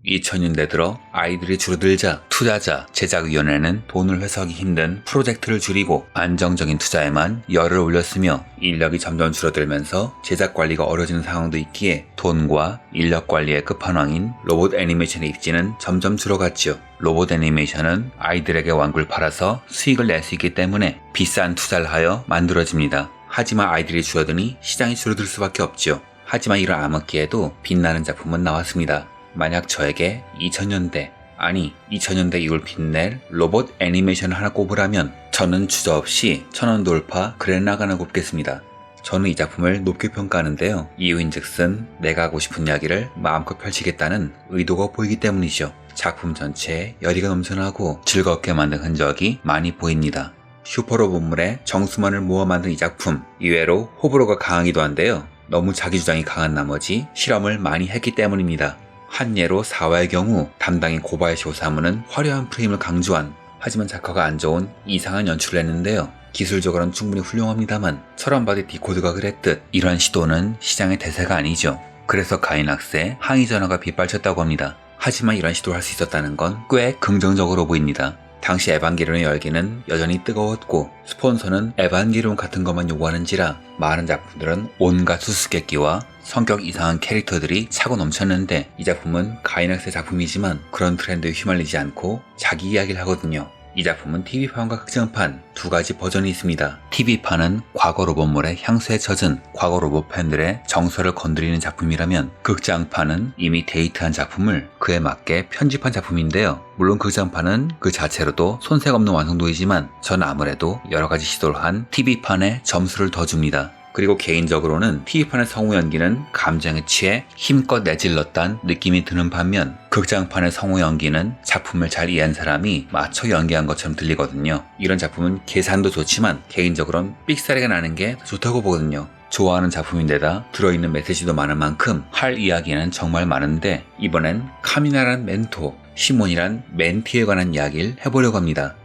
2000년대 들어 아이들이 줄어들자 투자자, 제작위원회는 돈을 회수하기 힘든 프로젝트를 줄이고 안정적인 투자에만 열을 올렸으며 인력이 점점 줄어들면서 제작 관리가 어려지는 상황도 있기에 돈과 인력 관리의 끝판왕인 로봇 애니메이션의 입지는 점점 줄어갔죠. 로봇 애니메이션은 아이들에게 완구를 팔아서 수익을 낼 수 있기 때문에 비싼 투자를 하여 만들어집니다. 하지만 아이들이 줄어드니 시장이 줄어들 수밖에 없죠. 하지만 이런 암흑기에도 빛나는 작품은 나왔습니다. 만약 저에게 2000년대 이후를 빛낼 로봇 애니메이션을 하나 꼽으라면 저는 주저없이 1000원 돌파 그랜라간을 꼽겠습니다. 저는 이 작품을 높게 평가하는데요. 이유인즉슨 내가 하고 싶은 이야기를 마음껏 펼치겠다는 의도가 보이기 때문이죠. 작품 전체에 열의가 넘쳐나고 즐겁게 만든 흔적이 많이 보입니다. 슈퍼로봇물의 정수만을 모아 만든 이 작품, 이외로 호불호가 강하기도 한데요. 너무 자기주장이 강한 나머지 실험을 많이 했기 때문입니다. 한 예로 4화의 경우 담당인 고바야시 오사무는 화려한 프레임을 강조한, 하지만 작화가 안 좋은 이상한 연출을 했는데요. 기술적으로는 충분히 훌륭합니다만 철원바디 디코드가 그랬듯 이런 시도는 시장의 대세가 아니죠. 그래서 가인학스에 항의 전화가 빗발쳤다고 합니다. 하지만 이런 시도를 할 수 있었다는 건 꽤 긍정적으로 보입니다. 당시 에반게리온의 열기는 여전히 뜨거웠고 스폰서는 에반게리온 같은 것만 요구하는지라 많은 작품들은 온갖 수수께끼와 성격 이상한 캐릭터들이 차고 넘쳤는데 이 작품은 가이낙스의 작품이지만 그런 트렌드에 휘말리지 않고 자기 이야기를 하거든요. 이 작품은 TV판과 극장판 두 가지 버전이 있습니다. TV판은 과거 로봇물에 향수에 젖은 과거 로봇 팬들의 정서를 건드리는 작품이라면 극장판은 이미 데이트한 작품을 그에 맞게 편집한 작품인데요. 물론 극장판은 그 자체로도 손색 없는 완성도이지만 전 아무래도 여러가지 시도를 한 TV판에 점수를 더 줍니다. 그리고 개인적으로는 TV판의 성우 연기는 감정에 취해 힘껏 내질렀단 느낌이 드는 반면 극장판의 성우 연기는 작품을 잘 이해한 사람이 맞춰 연기한 것처럼 들리거든요. 이런 작품은 계산도 좋지만 개인적으로는 삑사리가 나는 게 좋다고 보거든요. 좋아하는 작품인데다 들어있는 메시지도 많은 만큼 할 이야기는 정말 많은데 이번엔 카미나란 멘토, 시몬이란 멘티에 관한 이야기를 해보려고 합니다.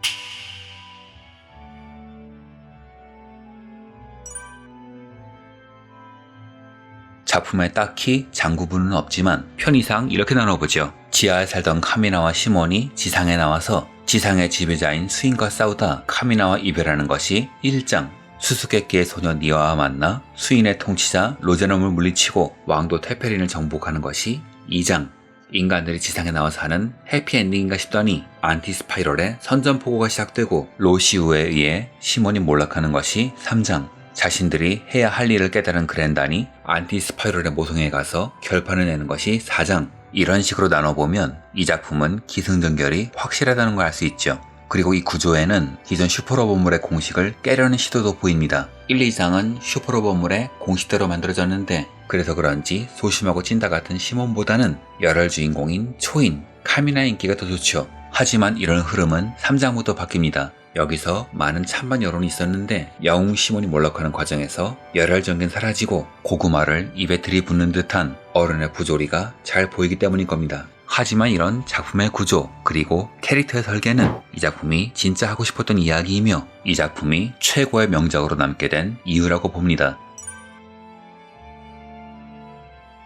작품에 딱히 장구부는 없지만 편의상 이렇게 나눠보죠. 지하에 살던 카미나와 시몬이 지상에 나와서 지상의 지배자인 수인과 싸우다 카미나와 이별하는 것이 1장, 수수께끼의 소녀 니아와 만나 수인의 통치자 로제넘을 물리치고 왕도 테페린을 정복하는 것이 2장, 인간들이 지상에 나와서 하는 해피엔딩인가 싶더니 안티스파이럴의 선전포고가 시작되고 로시우에 의해 시몬이 몰락하는 것이 3장, 자신들이 해야 할 일을 깨달은 그랜단이 안티스파이럴의 모성에 가서 결판을 내는 것이 4장. 이런 식으로 나눠보면 이 작품은 기승전결이 확실하다는 걸 알 수 있죠. 그리고 이 구조에는 기존 슈퍼로봇물의 공식을 깨려는 시도도 보입니다. 1, 2장은 슈퍼로봇물의 공식대로 만들어졌는데 그래서 그런지 소심하고 찐따 같은 시몬보다는 열혈 주인공인 초인, 카미나의 인기가 더 좋죠. 하지만 이런 흐름은 3장부터 바뀝니다. 여기서 많은 찬반 여론이 있었는데 영웅 시몬이 몰락하는 과정에서 열혈 전기는 사라지고 고구마를 입에 들이붓는 듯한 어른의 부조리가 잘 보이기 때문인 겁니다. 하지만 이런 작품의 구조 그리고 캐릭터의 설계는 이 작품이 진짜 하고 싶었던 이야기이며 이 작품이 최고의 명작으로 남게 된 이유라고 봅니다.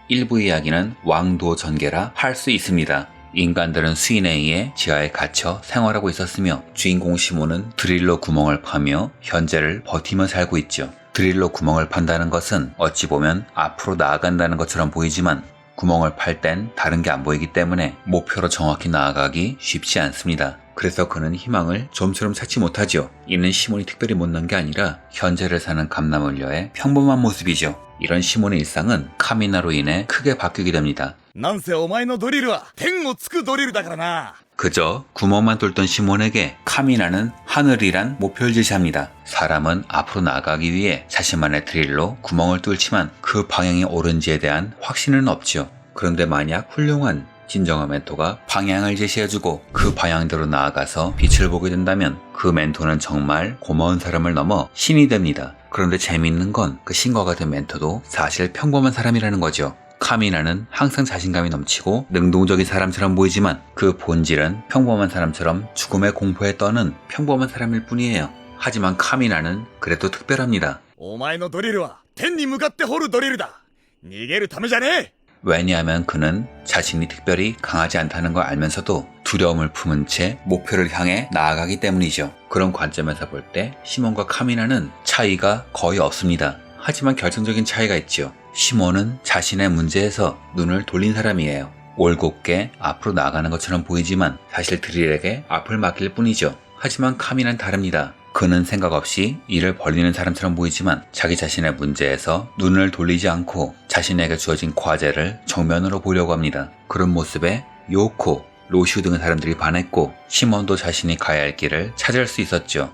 일부 이야기는 왕도 전개라 할 수 있습니다. 인간들은 수인에 의해 지하에 갇혀 생활하고 있었으며 주인공 시몬은 드릴로 구멍을 파며 현재를 버티며 살고 있죠. 드릴로 구멍을 판다는 것은 어찌 보면 앞으로 나아간다는 것처럼 보이지만 구멍을 팔 땐 다른 게 안 보이기 때문에 목표로 정확히 나아가기 쉽지 않습니다. 그래서 그는 희망을 좀처럼 찾지 못하죠. 이는 시몬이 특별히 못난 게 아니라 현재를 사는 감남을녀의 평범한 모습이죠. 이런 시몬의 일상은 카미나로 인해 크게 바뀌게 됩니다. 난세 오마의 드릴은天を突く 드릴이다からな. 그저 구멍만 뚫던 시몬에게 카미나는 하늘이란 목표를 제시합니다. 사람은 앞으로 나아가기 위해 자신만의 드릴로 구멍을 뚫지만 그 방향이 옳은지에 대한 확신은 없죠. 그런데 만약 훌륭한 진정한 멘토가 방향을 제시해주고 그 방향대로 나아가서 빛을 보게 된다면 그 멘토는 정말 고마운 사람을 넘어 신이 됩니다. 그런데 재미있는 건 그 신과 같은 멘토도 사실 평범한 사람이라는 거죠. 카미나는 항상 자신감이 넘치고 능동적인 사람처럼 보이지만 그 본질은 평범한 사람처럼 죽음의 공포에 떠는 평범한 사람일 뿐이에요. 하지만 카미나는 그래도 특별합니다. お前のドリルは天に向かって掘るドリルだ。逃げるためじゃねえ。 왜냐하면 그는 자신이 특별히 강하지 않다는 걸 알면서도 두려움을 품은 채 목표를 향해 나아가기 때문이죠. 그런 관점에서 볼 때 시몬과 카미나는 차이가 거의 없습니다. 하지만 결정적인 차이가 있죠. 시몬은 자신의 문제에서 눈을 돌린 사람이에요. 올곧게 앞으로 나아가는 것처럼 보이지만 사실 드릴에게 앞을 맡길 뿐이죠. 하지만 카미나는 다릅니다. 그는 생각 없이 일을 벌리는 사람처럼 보이지만 자기 자신의 문제에서 눈을 돌리지 않고 자신에게 주어진 과제를 정면으로 보려고 합니다. 그런 모습에 요코, 로시우 등의 사람들이 반했고 시몬도 자신이 가야 할 길을 찾을 수 있었죠.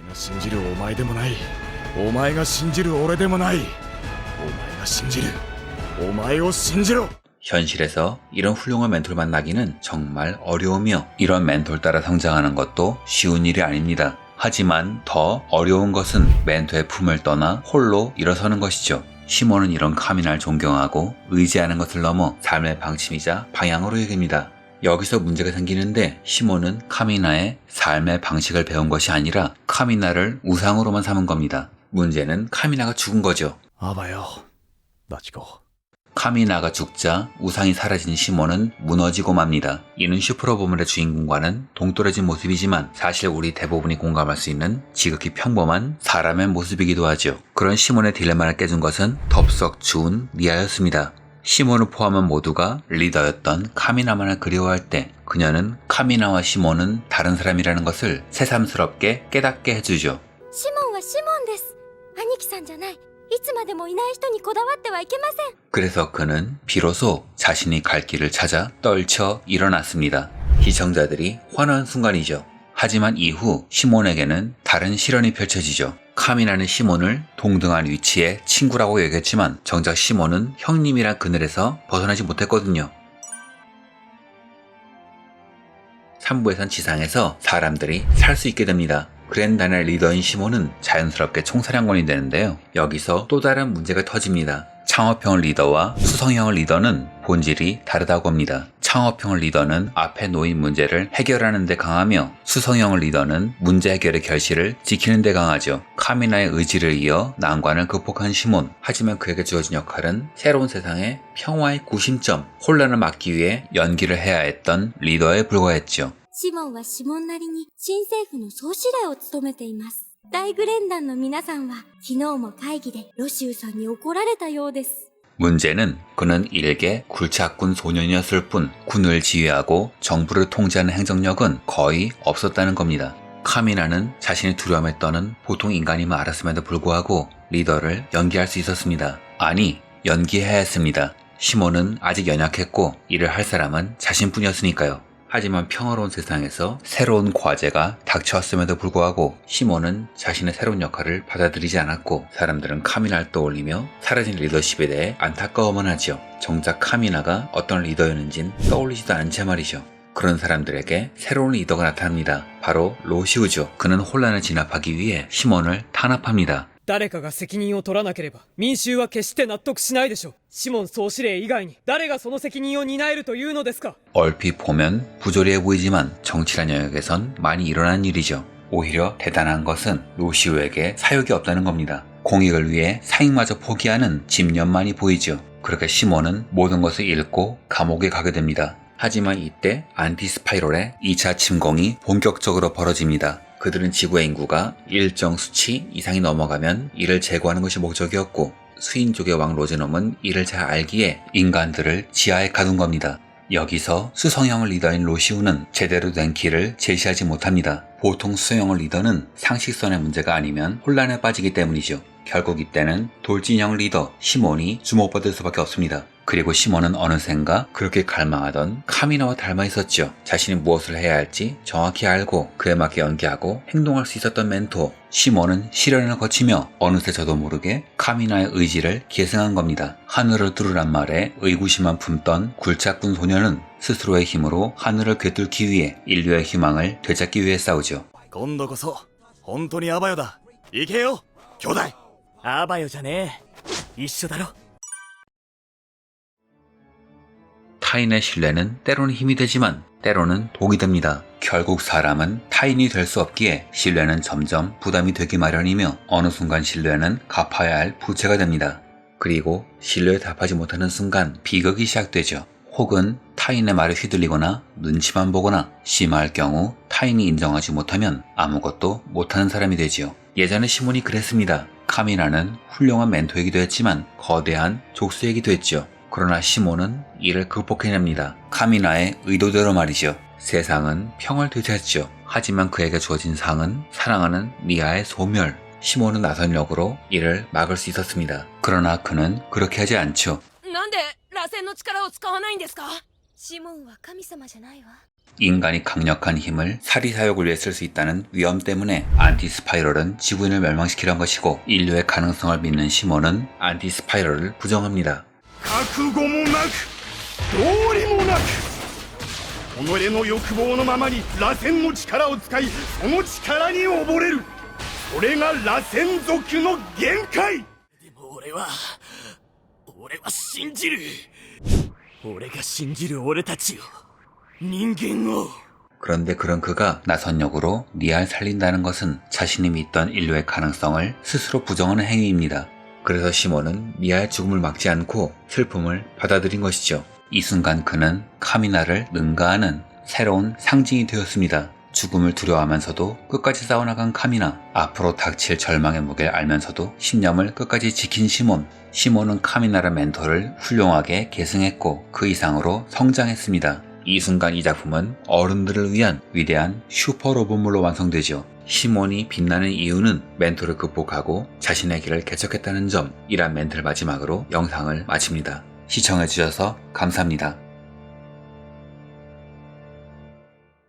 俺が信じるお前でもないお前が信じる俺でもないお前が信じるお前を信じろ 현실에서 이런 훌륭한 멘토를 만나기는 정말 어려우며 이런 멘토를 따라 성장하는 것도 쉬운 일이 아닙니다. 하지만 더 어려운 것은 멘토의 품을 떠나 홀로 일어서는 것이죠. 시몬은 이런 카미나를 존경하고 의지하는 것을 넘어 삶의 방침이자 방향으로 여깁니다. 여기서 문제가 생기는데 시몬은 카미나의 삶의 방식을 배운 것이 아니라 카미나를 우상으로만 삼은 겁니다. 문제는 카미나가 죽은 거죠. あばよバチコ 카미나가 죽자 우상이 사라진 시몬은 무너지고 맙니다. 이는 슈퍼로보물의 주인공과는 동떨어진 모습이지만 사실 우리 대부분이 공감할 수 있는 지극히 평범한 사람의 모습이기도 하죠. 그런 시몬의 딜레마를 깨준 것은 덥석 추운 리아였습니다. 시몬을 포함한 모두가 리더였던 카미나만을 그리워할 때 그녀는 카미나와 시몬은 다른 사람이라는 것을 새삼스럽게 깨닫게 해주죠. シモンはシモンです。兄貴さんじゃない。いつまでもいない人にこだわってはいけません。 그래서 그는 비로소 자신이 갈 길을 찾아 떨쳐 일어났습니다. 시청자들이 환호한 순간이죠. 하지만 이후 시몬에게는 다른 실현이 펼쳐지죠. 카미나는 시몬을 동등한 위치의 친구라고 여겼지만 정작 시몬은 형님이란 그늘에서 벗어나지 못했거든요. 3부에선 지상에서 사람들이 살 수 있게 됩니다. 그랜단의 리더인 시몬은 자연스럽게 총사령관이 되는데요. 여기서 또 다른 문제가 터집니다. 창업형 리더와 수성형 리더는 본질이 다르다고 합니다. 창업형 리더는 앞에 놓인 문제를 해결하는 데 강하며 수성형 리더는 문제 해결의 결실을 지키는 데 강하죠. 카미나의 의지를 이어 난관을 극복한 시몬. 하지만 그에게 주어진 역할은 새로운 세상의 평화의 구심점, 혼란을 막기 위해 연기를 해야 했던 리더에 불과했죠. シモンはシモンなりに新政府の総司令を務めています。大グレン団の皆さんは昨日も会議でロシウさんに怒られたようです。 문제는 그는 일개 굴착군 소년이었을 뿐 군을 지휘하고 정부를 통제하는 행정력은 거의 없었다는 겁니다. 카미나는 자신의 두려움에 떠는 보통 인간임을 알았음에도 불구하고 리더를 연기할 수 있었습니다. 아니, 연기해야 했습니다. 시몬은 아직 연약했고 일을 할 사람은 자신뿐이었으니까요. 하지만 평화로운 세상에서 새로운 과제가 닥쳐왔음에도 불구하고 시몬은 자신의 새로운 역할을 받아들이지 않았고 사람들은 카미나를 떠올리며 사라진 리더십에 대해 안타까워만 하죠. 정작 카미나가 어떤 리더였는진 떠올리지도 않은 채 말이죠. 그런 사람들에게 새로운 리더가 나타납니다. 바로 로시우죠. 그는 혼란을 진압하기 위해 시몬을 탄압합니다. 誰かが責任を取らなければ民衆は決して納得しないでしょう。シモン総司令以外に誰がその責任を担えるというのですか。 얼핏 보면 부조리해 보이지만 정치란 영역에선 많이 일어난 일이죠. 오히려 대단한 것은 로시우에게 사욕이 없다는 겁니다. 공익을 위해 사익마저 포기하는 집념만이 보이죠. 그렇게 시몬은 모든 것을 잃고 감옥에 가게 됩니다. 하지만 이때 안티스파이럴의 2차 침공이 본격적으로 벌어집니다. 그들은 지구의 인구가 일정 수치 이상이 넘어가면 이를 제거하는 것이 목적이었고 수인족의 왕 로제놈은 이를 잘 알기에 인간들을 지하에 가둔 겁니다. 여기서 수성형 리더인 로시우는 제대로 된 길을 제시하지 못합니다. 보통 수성형 리더는 상식선의 문제가 아니면 혼란에 빠지기 때문이죠. 결국 이때는 돌진형 리더 시몬이 주목받을 수밖에 없습니다. 그리고 시몬은 어느샌가 그렇게 갈망하던 카미나와 닮아 있었죠. 자신이 무엇을 해야 할지 정확히 알고 그에 맞게 연기하고 행동할 수 있었던 멘토. 시몬은 시련을 거치며 어느새 저도 모르게 카미나의 의지를 계승한 겁니다. 하늘을 뚫으란 말에 의구심만 품던 굴착군 소녀는 스스로의 힘으로 하늘을 꿰뚫기 위해 인류의 희망을 되찾기 위해 싸우죠. 今度こそ本当にあばよだ。行けよ兄弟。あばよじゃねえ。一緒だろ。 타인의 신뢰는 때로는 힘이 되지만 때로는 독이 됩니다. 결국 사람은 타인이 될 수 없기에 신뢰는 점점 부담이 되기 마련이며 어느 순간 신뢰는 갚아야 할 부채가 됩니다. 그리고 신뢰에 답하지 못하는 순간 비극이 시작되죠. 혹은 타인의 말에 휘둘리거나 눈치만 보거나 심할 경우 타인이 인정하지 못하면 아무것도 못하는 사람이 되지요. 예전에 시몬이 그랬습니다. 카미나는 훌륭한 멘토이기도 했지만 거대한 족수이기도 했죠. 그러나 시몬은 이를 극복해냅니다. 카미나의 의도대로 말이죠. 세상은 평을 되찾죠. 하지만 그에게 주어진 상은 사랑하는 리아의 소멸. 시몬은 나선 역으로 이를 막을 수 있었습니다. 그러나 그는 그렇게 하지 않죠. なんで螺旋の力を使わないんですか？シモンは神様じゃないわ。 인간이 강력한 힘을 사리사욕을 위해 쓸 수 있다는 위험 때문에 안티스파이럴은 지구인을 멸망시키려는 것이고 인류의 가능성을 믿는 시몬은 안티스파이럴을 부정합니다. 覚悟もなく道理もなく己の欲望のままに螺旋の力を使いその力に溺れるそれが螺旋族の限界でも俺は信じる俺が信じる俺たちを人間を 그런데 그런 그가 나선 역으로 리아를 살린다는 것은 자신이 믿던 인류의 가능성을 스스로 부정하는 행위입니다. 그래서 시몬은 리아의 죽음을 막지 않고 슬픔을 받아들인 것이죠. 이 순간 그는 카미나를 능가하는 새로운 상징이 되었습니다. 죽음을 두려워하면서도 끝까지 싸워나간 카미나, 앞으로 닥칠 절망의 무게를 알면서도 신념을 끝까지 지킨 시몬. 시몬은 카미나의 멘토를 훌륭하게 계승했고 그 이상으로 성장했습니다. 이 순간 이 작품은 어른들을 위한 위대한 슈퍼 로봇물로 완성되죠. 시몬이 빛나는 이유는 멘토를 극복하고 자신의 길을 개척했다는 점, 이란 멘트를 마지막으로 영상을 마칩니다. 시청해주셔서 감사합니다.